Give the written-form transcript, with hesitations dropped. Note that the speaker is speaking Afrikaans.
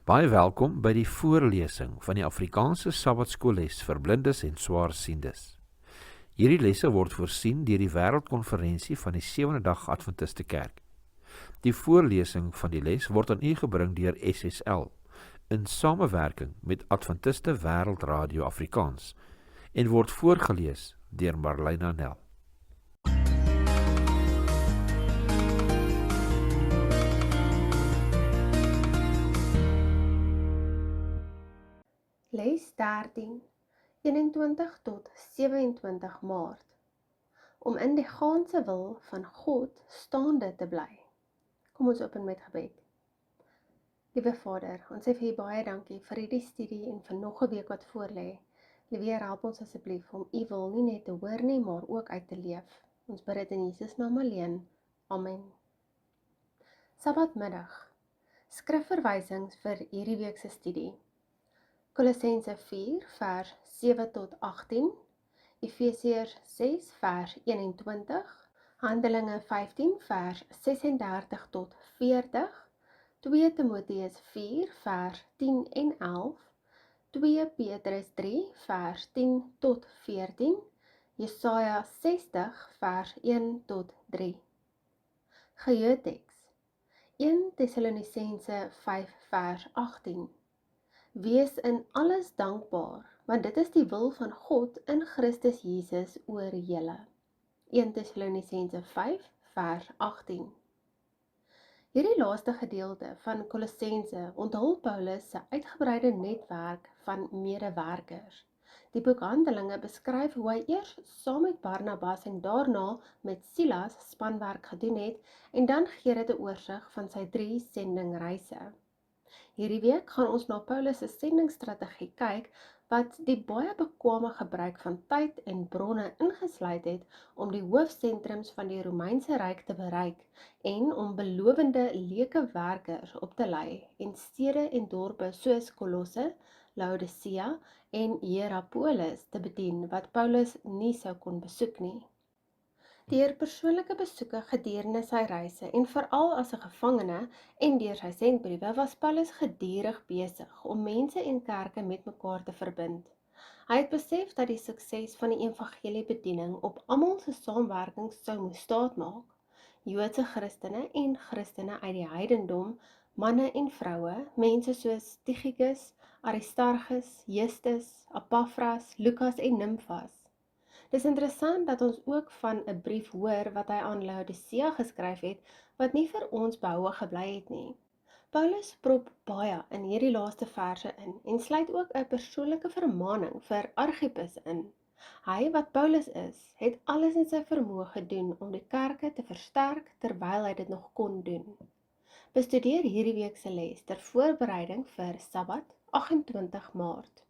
Baie welkom by die voorlesing van die Afrikaanse Sabbatskoolles vir blindes en swaarsiendes. Hierdie lesse word voorsien deur die Wêreldkonferensie van die Sewende Dag Adventiste Kerk. Die voorlesing van die les word aan u gebring deur SSL in samewerking met Adventiste Wêreldradio Afrikaans en word voorgeles deur Marlena Nel. Les 13, 21 tot 27 Maart. Om in die gaanse wil van God staande te bly. Kom ons open met gebed. Liewe Vader, ons sê vir U baie dankie vir hierdie studie en vir nog 'n week wat voorlê. Liewe Heer, help ons asseblief om U wil nie net te hoor nie, maar ook uit te leef. Ons bid dit in Jesus naam alleen. Amen. Sabbatmiddag. Skrifverwysings vir hierdie week se studie. Kolossense 4 vers 7 tot 18, Efesiërs 6 vers 21, Handelinge 15 vers 36 tot 40, 2 Timoteus 4 vers 10 en 11, 2 Petrus 3 vers 10 tot 14, Jesaja 60 vers 1 tot 3. Geheuteks 1 Tessalonisense 5 vers 18. Wees in alles dankbaar, want dit is die wil van God in Christus Jesus oor julle. 1 Tessalonisense 5 vers 18. Hierdie laaste gedeelte van Kolossense onthul Paulus se uitgebreide netwerk van medewerkers. Die boek Handelinge beskryf hoe hy eers saam met Barnabas en daarna met Silas spanwerk gedoen het en dan gee dit 'n oorsig van sy 3 sendingreise. Hierdie week gaan ons na Paulus se sendingstrategie kyk wat die baie bekwame gebruik van tyd en bronne ingesluit het om die hoofsentrums van die Romeinse Ryk te bereik en om belowende leuke werkers op te lei en stede en dorpe soos Kolosse, Laodicea en Hierapolis te bedien wat Paulus nie sou kon besoek nie. Deur persoonlike besoeke gedurende sy reise en veral as 'n gevangene en deur sy sendbriewe was Paulus gedurig besig om mense en kerke met mekaar te verbind. Hy het besef dat die sukses van die evangeliebediening op almal se saamwerking sou moes staatmaak. Joodse Christene en Christene uit die heidendom, manne en vroue, mense soos Tychicus, Aristarchus, Justus, Epaphras, Lukas en Nymphas. Dis interessant dat ons ook van 'n brief hoor wat hy aan Laodicea geskryf het, wat nie vir ons behoue gebly het nie. Paulus prop baie in hierdie laaste verse in en sluit ook 'n persoonlike vermaaning vir Archippus in. Hy wat Paulus is, het alles in sy vermoë gedoen om die kerke te versterk terwyl hy dit nog kon doen. Bestudeer hierdie week se les ter voorbereiding vir Sabbat 28 Maart.